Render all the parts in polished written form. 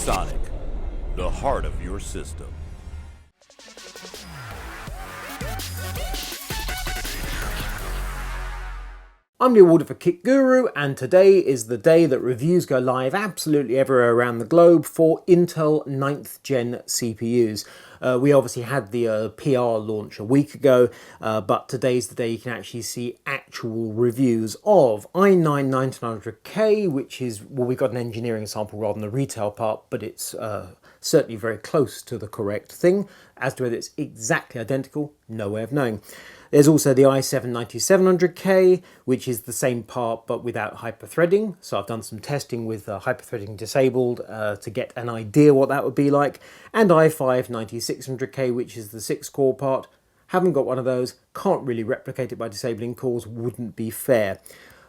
Seasonic, the heart of your system. I'm the awarded for Kit Guru, and today is the day that reviews go live absolutely everywhere around the globe for Intel 9th Gen CPUs. We obviously had the PR launch a week ago, but today's the day you can actually see actual reviews of i9-9900K, which is, well, we've got an engineering sample rather than the retail part, but it's certainly very close to the correct thing. As to whether it's exactly identical, no way of knowing. There's also the i7-9700K, which is the same part but without hyperthreading. So I've done some testing with hyperthreading disabled to get an idea what that would be like. And i5-9600K, which is the 6-core part. Haven't got one of those, can't really replicate it by disabling cores, wouldn't be fair.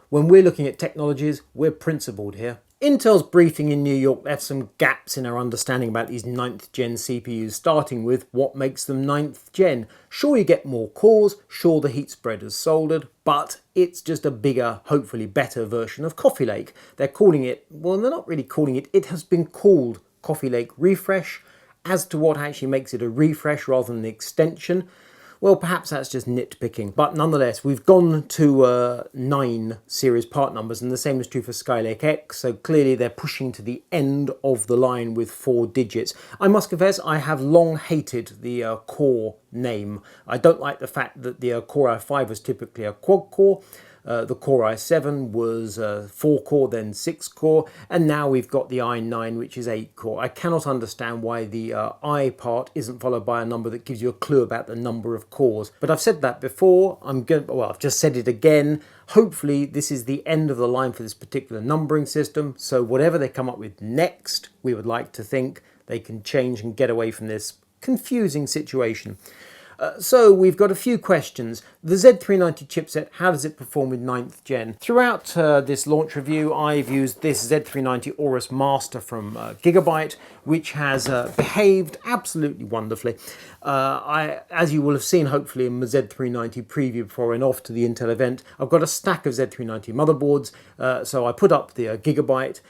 When we're looking at technologies, we're principled here. Intel's briefing in New York left some gaps in our understanding about these 9th gen CPUs, starting with what makes them 9th gen. Sure, you get more cores, sure the heat spreader's soldered, but it's just a bigger, hopefully better version of Coffee Lake. They're calling it, well, they're not really calling it, it has been called Coffee Lake Refresh. As to what actually makes it a refresh rather than an extension, well, perhaps that's just nitpicking, but nonetheless, we've gone to 9 series part numbers, and the same is true for Skylake X, so clearly they're pushing to the end of the line with 4 digits. I must confess, I have long hated the core name. I don't like the fact that the Core i5 was typically a quad core. The Core i7 was 4-core, then 6-core, and now we've got the i9, which is 8-core. I cannot understand why the I part isn't followed by a number that gives you a clue about the number of cores. But I've said that before, I've just said it again. Hopefully this is the end of the line for this particular numbering system, so whatever they come up with next, we would like to think they can change and get away from this confusing situation. So we've got a few questions. The Z390 chipset, how does it perform with 9th gen? Throughout this launch review, I've used this Z390 Aorus Master from Gigabyte, which has behaved absolutely wonderfully. As you will have seen hopefully in the Z390 preview before I went off to the Intel event, I've got a stack of Z390 motherboards, so I put up the Gigabyte.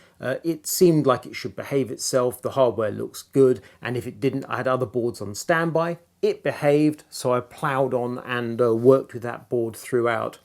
It seemed like it should behave itself, the hardware looks good, and if it didn't, I had other boards on standby. It behaved, so I ploughed on and worked with that board throughout.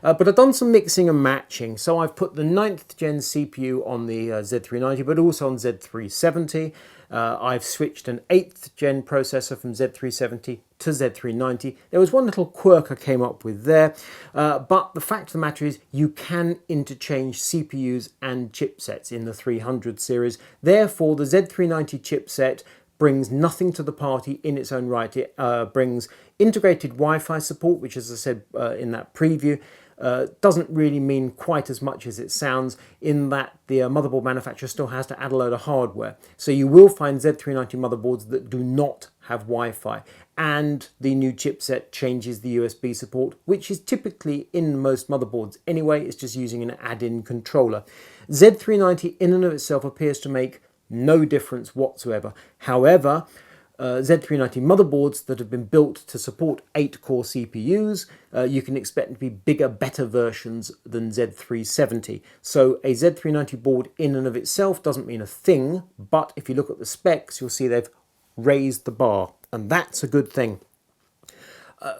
But I've done some mixing and matching, so I've put the 9th gen CPU on the Z390, but also on Z370. I've switched an 8th gen processor from Z370 to Z390. There was one little quirk I came up with there, but the fact of the matter is you can interchange CPUs and chipsets in the 300 series. Therefore, the Z390 chipset brings nothing to the party in its own right. It brings integrated Wi-Fi support, which, as I said in that preview, doesn't really mean quite as much as it sounds, in that the motherboard manufacturer still has to add a load of hardware. So you will find Z390 motherboards that do not have Wi-Fi, and the new chipset changes the USB support, which is typically in most motherboards anyway. It's just using an add-in controller. Z390 in and of itself appears to make no difference whatsoever. However, Z390 motherboards that have been built to support 8-core CPUs, you can expect them to be bigger, better versions than Z370. So a Z390 board in and of itself doesn't mean a thing, but if you look at the specs, you'll see they've raised the bar, and that's a good thing.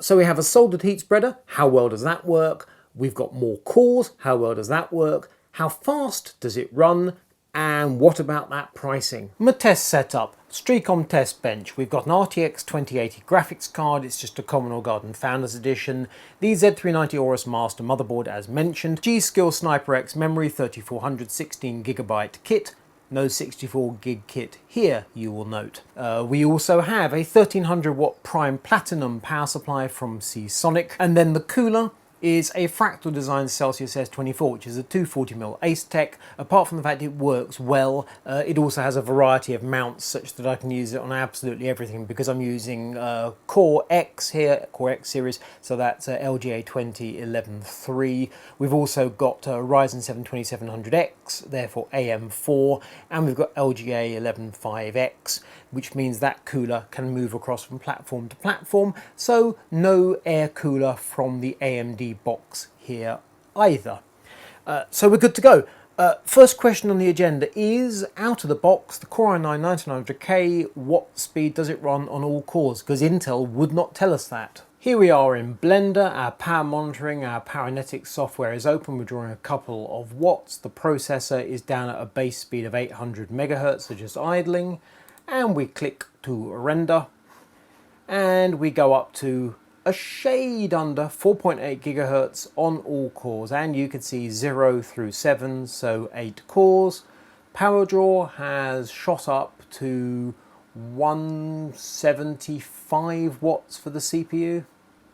So we have a soldered heat spreader. How well does that work? We've got more cores. How well does that work? How fast does it run? And what about that pricing? My test setup, Streacom test bench. We've got an RTX 2080 graphics card. It's just a Commodore Garden Founders Edition. The Z390 Aorus Master motherboard as mentioned. G.Skill SniperX memory 3400 16GB kit. No 64 gig kit here, you will note. We also have a 1300 watt prime platinum power supply from Seasonic. And then the cooler is a Fractal design Celsius S24, which is a 240mm Ace Tech. Apart from the fact it works well, it also has a variety of mounts such that I can use it on absolutely everything, because I'm using Core X here, Core X series, so that's LGA 2011-3. We've also got Ryzen 7 2700X, therefore AM4, and we've got LGA 11.5X, which means that cooler can move across from platform to platform, so no air cooler from the AMD box here either. So we're good to go. First question on the agenda is, out of the box, the Core i9-9900K, what speed does it run on all cores? Because Intel would not tell us that. Here we are in Blender, our power monitoring, our Powernetics software is open, we're drawing a couple of watts, the processor is down at a base speed of 800 megahertz, so just idling, and we click to render, and we go up to a shade under 4.8 gigahertz on all cores, and you can see 0 through 7, so 8 cores. Power draw has shot up to 175 watts for the CPU.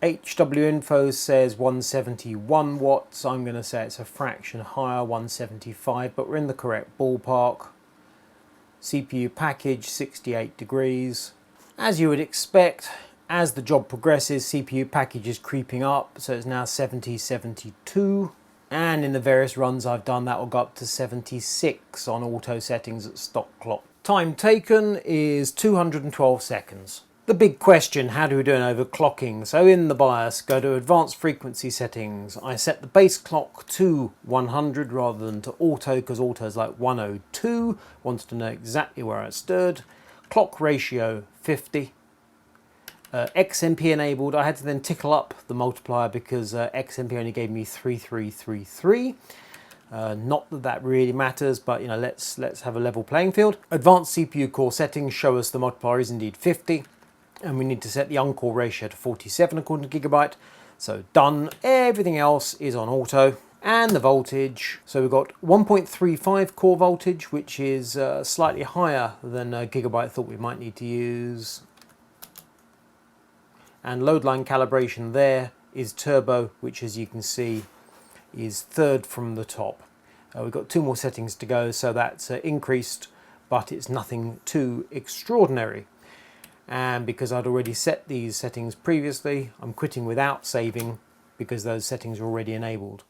HW Info says 171 watts. I'm going to say it's a fraction higher, 175, but we're in the correct ballpark. CPU package 68 degrees. As you would expect, as the job progresses, CPU package is creeping up, so it's now 70-72. And in the various runs I've done, that will go up to 76 on auto settings at stock clock. Time taken is 212 seconds. The big question, how do we do an overclocking? So in the BIOS, go to advanced frequency settings. I set the base clock to 100 rather than to auto, because auto is like 102. Wanted to know exactly where I stood. Clock ratio 50. XMP enabled. I had to then tickle up the multiplier because XMP only gave me 3333. Not that that really matters, but you know, let's have a level playing field. Advanced CPU core settings show us the multiplier is indeed 50, and we need to set the uncore ratio to 47 according to Gigabyte. So done. Everything else is on auto. And the voltage, so we've got 1.35 core voltage, which is slightly higher than Gigabyte thought we might need to use. And load line calibration there is turbo, which as you can see is third from the top. We've got 2 more settings to go, so that's increased, but it's nothing too extraordinary. And because I'd already set these settings previously, I'm quitting without saving because those settings are already enabled.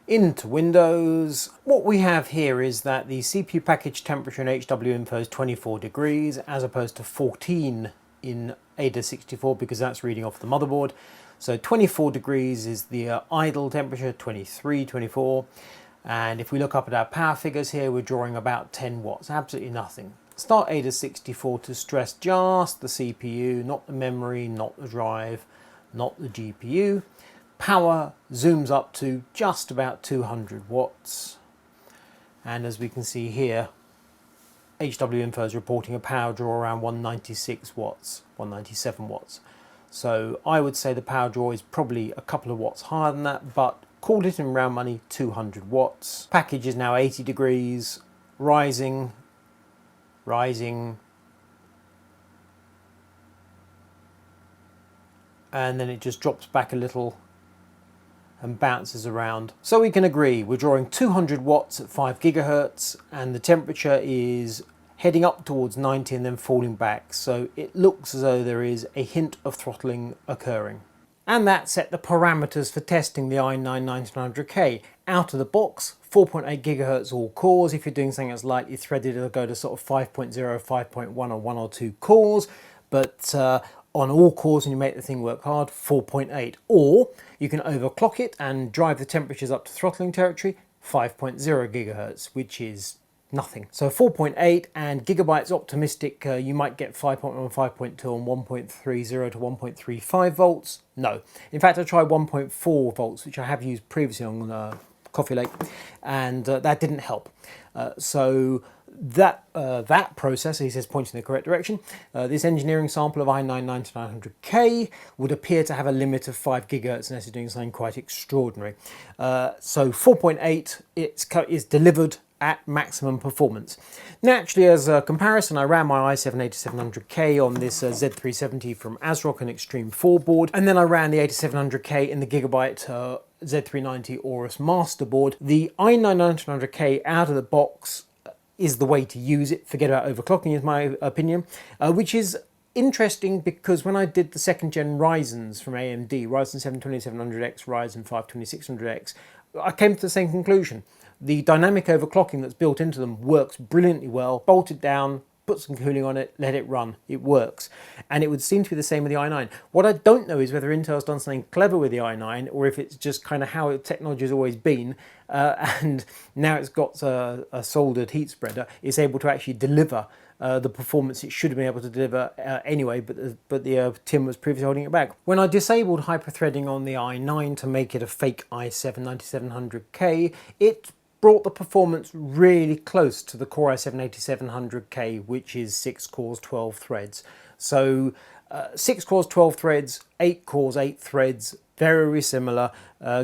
Into Windows. What we have here is that the CPU package temperature in HW Info is 24 degrees as opposed to 14 in AIDA64 because that's reading off the motherboard. So 24 degrees is the idle temperature, 23, 24. And if we look up at our power figures here, we're drawing about 10 watts, absolutely nothing. Start AIDA64 to stress just the CPU, not the memory, not the drive, not the GPU. Power zooms up to just about 200 watts. And as we can see here, HW Info is reporting a power draw around 196 watts, 197 watts. So I would say the power draw is probably a couple of watts higher than that, but call it in round money 200 watts. Package is now 80 degrees, rising, and then it just drops back a little and bounces around. So we can agree we're drawing 200 watts at 5 gigahertz and the temperature is heading up towards 90 and then falling back. So it looks as though there is a hint of throttling occurring. And that set the parameters for testing the i9-9900K. Out of the box, 4.8 gigahertz all cores. If you're doing something that's lightly threaded, it'll go to sort of 5.0, 5.1 or 1 or 2 cores. But on all cores, and you make the thing work hard, 4.8. Or you can overclock it and drive the temperatures up to throttling territory, 5.0 gigahertz, which is nothing. So 4.8, and Gigabyte's optimistic, you might get 5.1, 5.2 and 1.30 to 1.35 volts. No. In fact, I tried 1.4 volts, which I have used previously on Coffee Lake, and that didn't help. So that processor, he says, pointing in the correct direction. This engineering sample of i9-9900K would appear to have a limit of 5 gigahertz unless you're doing something quite extraordinary. So 4.8 is delivered at maximum performance. Naturally, as a comparison, I ran my i7-8700K on this Z370 from ASRock, an Extreme 4 board, and then I ran the 8700K in the Gigabyte Z390 Aorus master board. The i9-9900K out of the box is the way to use it. Forget about overclocking, is my opinion, which is interesting because when I did the second gen Ryzens from AMD, Ryzen 7 2700X, Ryzen 5 2600X, I came to the same conclusion. The dynamic overclocking that's built into them works brilliantly well. Bolt it down, put some cooling on it, let it run, it works. And it would seem to be the same with the i9. What I don't know is whether Intel's done something clever with the i9 or if it's just kind of how technology has always been, and now it's got a soldered heat spreader, it's able to actually deliver the performance it should have been able to deliver anyway, but the tin was previously holding it back. When I disabled hyperthreading on the i9 to make it a fake i7-9700K, it brought the performance really close to the Core i7-8700K, which is 6 cores, 12 threads. So 6 cores, 12 threads, 8 cores, 8 threads, very similar,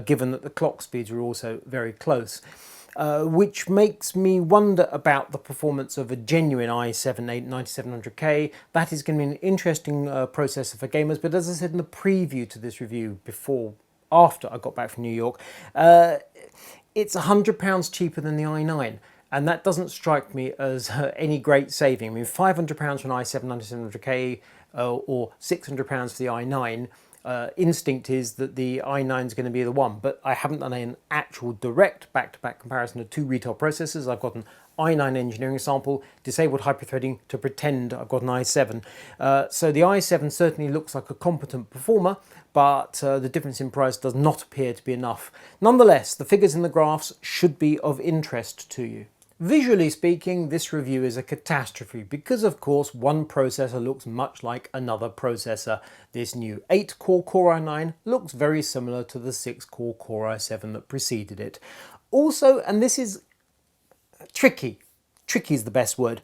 given that the clock speeds are also very close. Which makes me wonder about the performance of a genuine i7-9700K. That is going to be an interesting processor for gamers, but as I said in the preview to this review after I got back from New York, it's £100 cheaper than the i9. And that doesn't strike me as any great saving. I mean, £500 for an i7-9700K or £600 for the i9. Instinct is that the i9 is going to be the one, but I haven't done an actual direct back-to-back comparison of two retail processors. I've got an i9 engineering sample, disabled hyperthreading to pretend I've got an i7. So the i7 certainly looks like a competent performer, but the difference in price does not appear to be enough. Nonetheless, the figures in the graphs should be of interest to you. Visually speaking, this review is a catastrophe because, of course, one processor looks much like another processor. This new 8-core Core i9 looks very similar to the 6-core Core i7 that preceded it. Also, and this is tricky is the best word,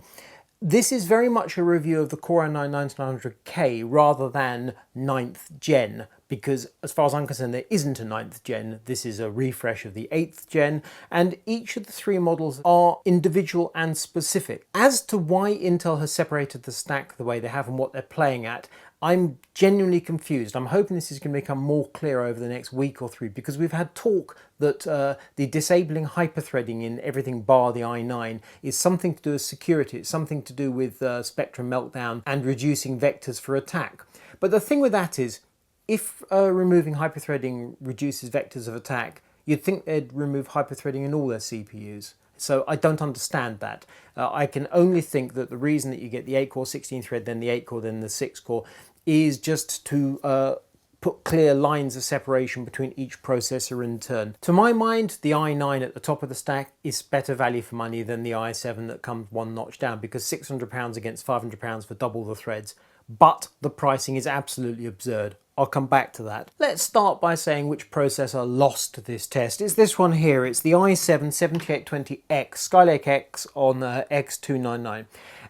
this is very much a review of the Core i9-9900K rather than 9th gen, because as far as I'm concerned there isn't a 9th gen, this is a refresh of the 8th gen, and each of the three models are individual and specific. As to why Intel has separated the stack the way they have and what they're playing at, I'm genuinely confused. I'm hoping this is going to become more clear over the next week or three, because we've had talk that the disabling hyperthreading in everything bar the i9 is something to do with security. It's something to do with spectrum meltdown and reducing vectors for attack. But the thing with that is, if removing hyperthreading reduces vectors of attack, you'd think they'd remove hyperthreading in all their CPUs. So I don't understand that. I can only think that the reason that you get the 8-core 16-thread, then the 8-core, then the 6-core, is just to put clear lines of separation between each processor in turn. To my mind, the i9 at the top of the stack is better value for money than the i7 that comes one notch down, because £600 against £500 for double the threads. But the pricing is absolutely absurd. I'll come back to that. Let's start by saying which processor lost this test. It's this one here. It's the i7-7820X, Skylake X on X299.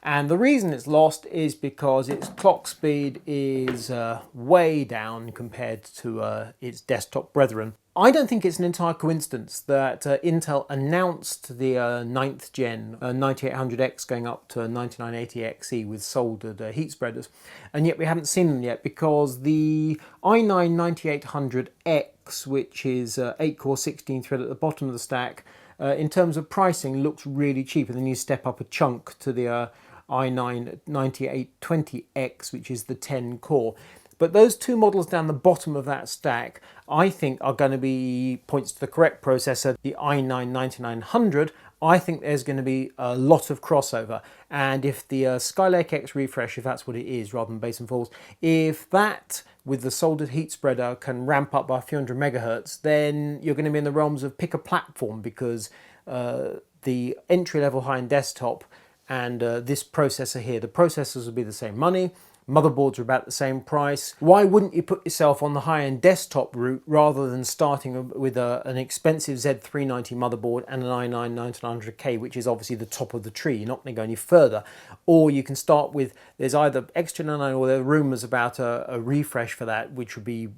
And the reason it's lost is because its clock speed is way down compared to its desktop brethren. I don't think it's an entire coincidence that Intel announced the 9th gen 9800X going up to 9980XE with soldered heat spreaders, and yet we haven't seen them yet, because the i9 9800X, which is 8-core 16-thread at the bottom of the stack, in terms of pricing looks really cheap, and then you step up a chunk to the i9 9820X, which is the 10-core. But those two models down the bottom of that stack, I think, are going to be points to the correct processor. The i9-9900, I think there's going to be a lot of crossover. And if the Skylake X refresh, if that's what it is, rather than base and falls, if that, with the soldered heat spreader, can ramp up by a few hundred megahertz, then you're going to be in the realms of pick a platform, because the entry-level high-end desktop and this processor here, the processors will be the same money. Motherboards are about the same price. Why wouldn't you put yourself on the high-end desktop route rather than starting with an expensive Z390 motherboard and an i9-9900K, which is obviously the top of the tree? You're not going to go any further. or you can start with, there's either X299 or there are rumours about a refresh for that, which would be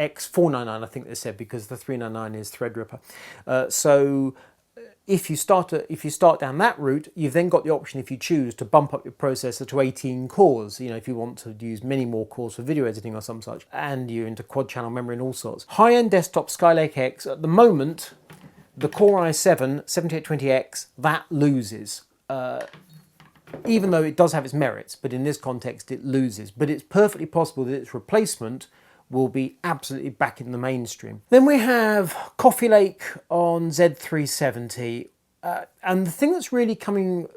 X499, I think they said, because the 399 is Threadripper. So if you start down that route, you've then got the option, if you choose, to bump up your processor to 18 cores, you know, if you want to use many more cores for video editing or some such, and you're into quad channel memory and all sorts. High-end desktop Skylake X, at the moment, the Core i7 7820X, that loses. Even though it does have its merits, but in this context it loses. But it's perfectly possible that its replacement will be absolutely back in the mainstream. Then we have Coffee Lake on Z370. And the thing that's really becoming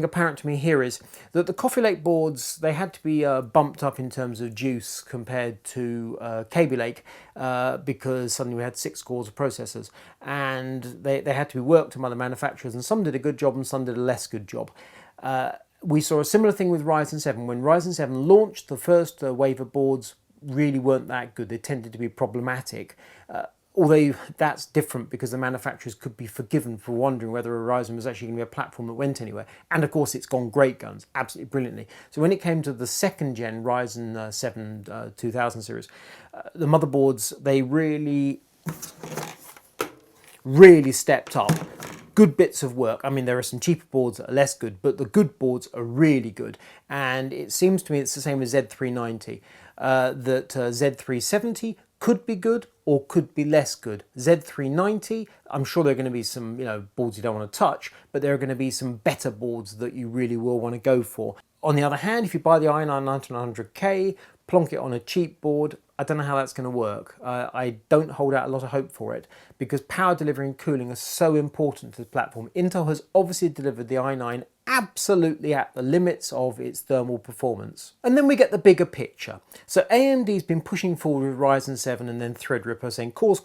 apparent to me here is that the Coffee Lake boards, they had to be bumped up in terms of juice compared to Kaby Lake because suddenly we had 6 cores of processors, and they had to be worked on by the manufacturers, and some did a good job and some did a less good job. We saw a similar thing with Ryzen 7. When Ryzen 7 launched, the first wave of boards really weren't that good. They tended to be problematic. Although that's different because the manufacturers could be forgiven for wondering whether a Ryzen was actually going to be a platform that went anywhere. And of course, it's gone great guns, absolutely brilliantly. So when it came to the second gen Ryzen 7 2000 series, the motherboards, they really stepped up. Good bits of work. I mean, there are some cheaper boards that are less good, but the good boards are really good. And it seems to me it's the same as Z390, that Z370 could be good or could be less good. Z390, I'm sure there are going to be some, boards you don't want to touch, but there are going to be some better boards that you really will want to go for. On the other hand, if you buy the i9 9900K, plonk it on a cheap board, I don't know how that's going to work. I don't hold out a lot of hope for it because power delivery and cooling are so important to the platform. Intel has obviously delivered the i9 absolutely at the limits of its thermal performance. And then we get the bigger picture. So AMD's been pushing forward with Ryzen 7 and then Threadripper saying cores.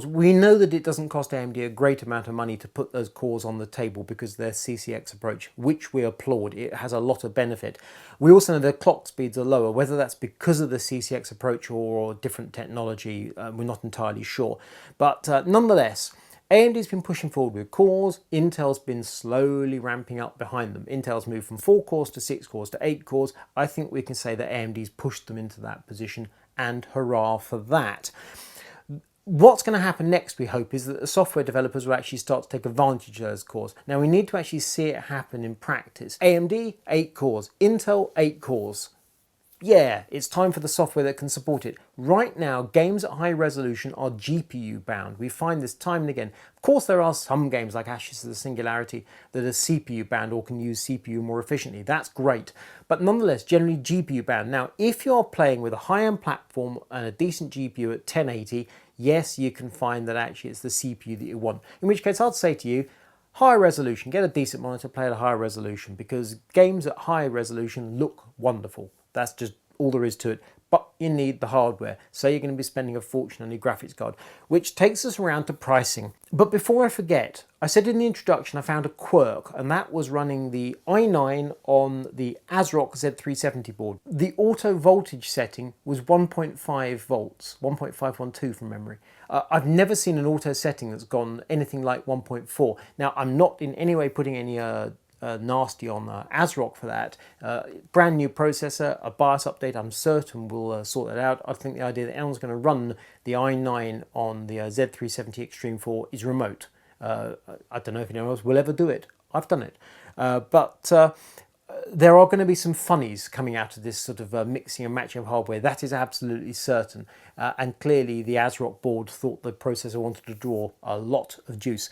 We know that it doesn't cost AMD a great amount of money to put those cores on the table because of their CCX approach, which we applaud. It has a lot of benefit. We also know their clock speeds are lower, whether that's because of the CCX approach or different technology, we're not entirely sure. But nonetheless, AMD's been pushing forward with cores. Intel's been slowly ramping up behind them. Intel's moved from 4 cores to 6 cores to 8 cores. I think we can say that AMD's pushed them into that position, and hurrah for that. What's going to happen next, we hope, is that the software developers will actually start to take advantage of those cores. Now, we need to actually see it happen in practice. AMD, 8 cores. Intel, 8 cores. Yeah, it's time for the software that can support it. Right now, games at high resolution are GPU bound. We find this time and again. Of course, there are some games like Ashes of the Singularity that are CPU bound or can use CPU more efficiently. That's great. But nonetheless, generally GPU bound. Now, if you're playing with a high-end platform and a decent GPU at 1080, yes, you can find that actually it's the CPU that you want. In which case, I'd say to you, higher resolution, get a decent monitor, play at a higher resolution, because games at high resolution look wonderful. That's just all there is to it. But you need the hardware. So you're going to be spending a fortune on your graphics card, which takes us around to pricing. But before I forget, I said in the introduction I found a quirk, and that was running the i9 on the ASRock Z370 board. The auto voltage setting was 1.5 volts, 1.512 from memory. I've never seen an auto setting that's gone anything like 1.4. Now, I'm not in any way putting any nasty on ASRock for that. Brand new processor, a BIOS update, I'm certain will sort that out. I think the idea that anyone's going to run the i9 on the Z370 Extreme 4 is remote. I don't know if anyone else will ever do it. I've done it. But there are going to be some funnies coming out of this sort of mixing and matching of hardware. That is absolutely certain. And clearly the ASRock board thought the processor wanted to draw a lot of juice.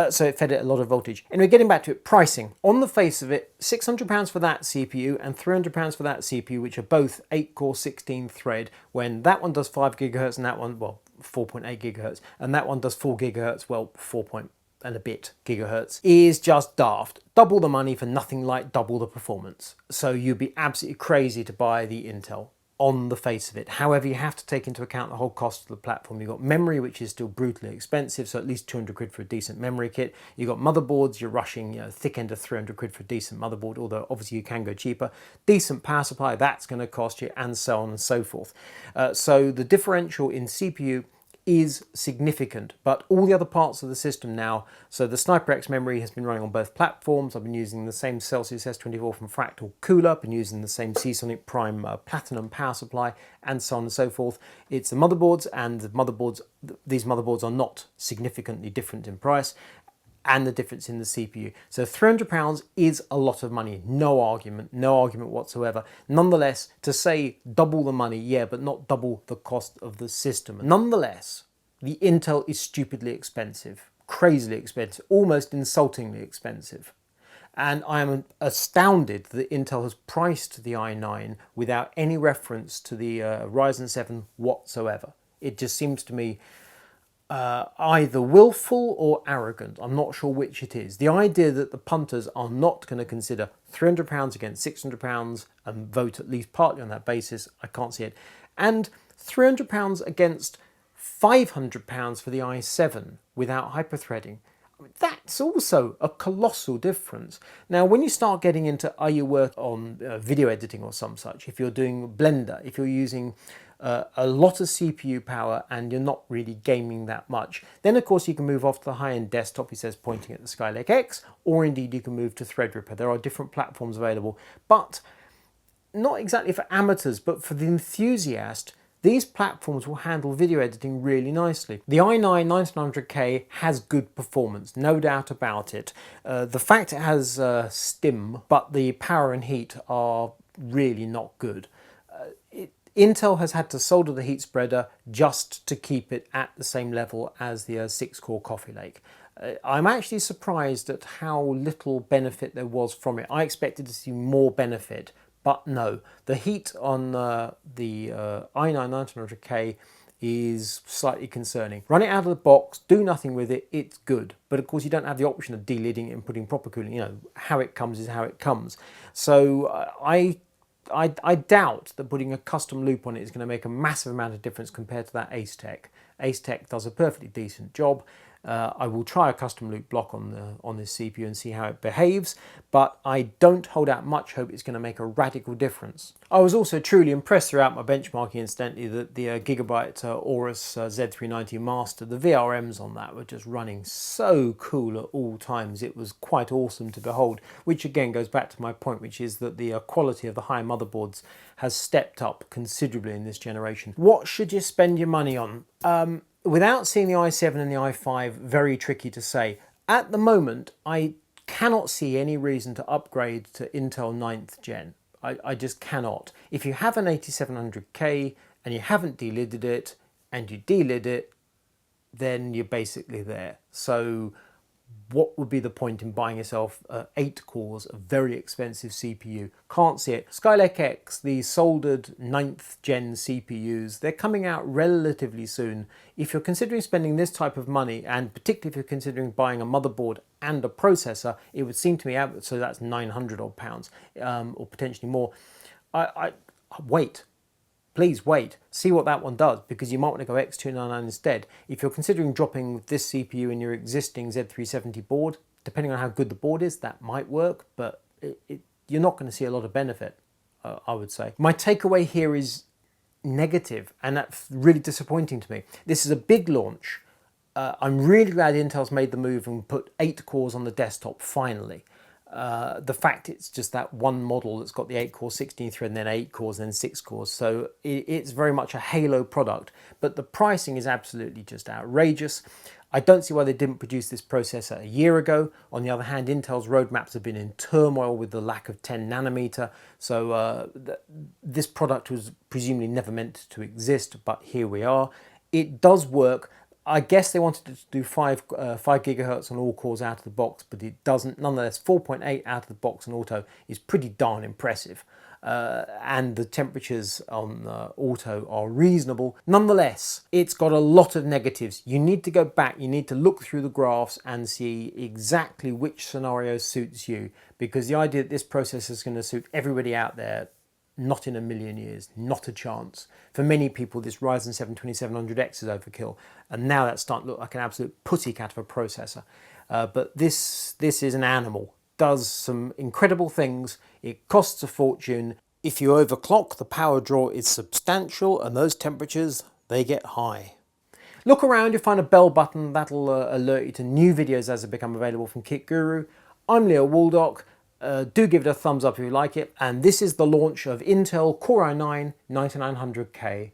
So it fed it a lot of voltage. Anyway, getting back to it, pricing. On the face of it, £600 for that CPU and £300 for that CPU, which are both 8-core 16-thread, when that one does 5 gigahertz and that one, well, 4.8 gigahertz, and that one does 4 gigahertz, well, 4 and a bit gigahertz, is just daft. Double the money for nothing like double the performance. So you'd be absolutely crazy to buy the Intel on the face of it. However, you have to take into account the whole cost of the platform. You've got memory, which is still brutally expensive, so at least 200 quid for a decent memory kit. You've got motherboards, you're rushing, thick end of 300 quid for a decent motherboard, although obviously you can go cheaper. Decent power supply, that's going to cost you, and so on and so forth. So the differential in CPU is significant, but all the other parts of the system now, so the SniperX memory has been running on both platforms. I've been using the same Celsius S24 from Fractal cooler, been using the same Seasonic Prime Platinum power supply, and so on and so forth. It's the motherboards, and these motherboards are not significantly different in price, and the difference in the CPU. So £300 is a lot of money, no argument whatsoever. Nonetheless, to say double the money, yeah, but not double the cost of the system. Nonetheless, the Intel is stupidly expensive, crazily expensive, almost insultingly expensive. And I am astounded that Intel has priced the i9 without any reference to the Ryzen 7 whatsoever. It just seems to me either willful or arrogant. I'm not sure which it is. The idea that the punters are not going to consider £300 against £600 and vote at least partly on that basis, I can't see it. And £300 against £500 for the i7 without hyperthreading. That's also a colossal difference. Now, when you start getting into, are you work on video editing or some such, if you're doing Blender, if you're using a lot of CPU power and you're not really gaming that much, then of course you can move off to the high-end desktop, he says, pointing at the Skylake X, or indeed you can move to Threadripper. There are different platforms available, but not exactly for amateurs, but for the enthusiast, these platforms will handle video editing really nicely. The i9-9900K has good performance, no doubt about it. The fact it has stim, but the power and heat are really not good. Intel has had to solder the heat spreader just to keep it at the same level as the 6-core Coffee Lake. I'm actually surprised at how little benefit there was from it. I expected to see more benefit. But no, the heat on the i9-9900K is slightly concerning. Run it out of the box, do nothing with it, it's good. But of course you don't have the option of delidding it and putting proper cooling. You know, how it comes is how it comes. So I doubt that putting a custom loop on it is going to make a massive amount of difference compared to that Ace Tech. Ace Tech does a perfectly decent job. I will try a custom loop block on this CPU and see how it behaves, but I don't hold out much hope it's going to make a radical difference. I was also truly impressed throughout my benchmarking, incidentally, that the Gigabyte Aorus Z390 Master, the VRMs on that were just running so cool at all times. It was quite awesome to behold, which again goes back to my point, which is that the quality of the high motherboards has stepped up considerably in this generation. What should you spend your money on? Without seeing the i7 and the i5, very tricky to say. At the moment, I cannot see any reason to upgrade to Intel 9th gen. I just cannot. If you have an 8700K and you haven't delidded it, and you delid it, then you're basically there. So what would be the point in buying yourself 8 cores, a very expensive CPU? Can't see it. Skylake X, the soldered 9th gen CPUs, they're coming out relatively soon. If you're considering spending this type of money, and particularly if you're considering buying a motherboard and a processor, it would seem to me, so that's 900 odd pounds, or potentially more. Wait. Please wait, see what that one does, because you might want to go X299 instead. If you're considering dropping this CPU in your existing Z370 board, depending on how good the board is, that might work, but you're not going to see a lot of benefit, I would say. My takeaway here is negative, and that's really disappointing to me. This is a big launch. I'm really glad Intel's made the move and put 8 cores on the desktop, finally. The fact it's just that one model that's got the 8-core 16-thread and then 8 cores and then 6 cores, so it's very much a halo product, but the pricing is absolutely just outrageous. I don't see why they didn't produce this processor a year ago. On the other hand, Intel's roadmaps have been in turmoil with the lack of 10 nanometer, so this product was presumably never meant to exist, but here we are. It does work. I guess they wanted to do 5 gigahertz on all cores out of the box, but it doesn't. Nonetheless, 4.8 out of the box on auto is pretty darn impressive. And the temperatures on auto are reasonable. Nonetheless, it's got a lot of negatives. You need to go back, you need to look through the graphs and see exactly which scenario suits you, because the idea that this processor is going to suit everybody out there, not in a million years, not a chance. For many people, this Ryzen 7 2700X is overkill, and now that's starting to look like an absolute pussycat of a processor. But this is an animal. Does some incredible things. It costs a fortune. If you overclock, the power draw is substantial, and those temperatures, they get high. Look around, you'll find a bell button that'll alert you to new videos as they become available from Kit Guru. I'm Leo Waldock. Do give it a thumbs up if you like it, and this is the launch of Intel Core i9 9900K.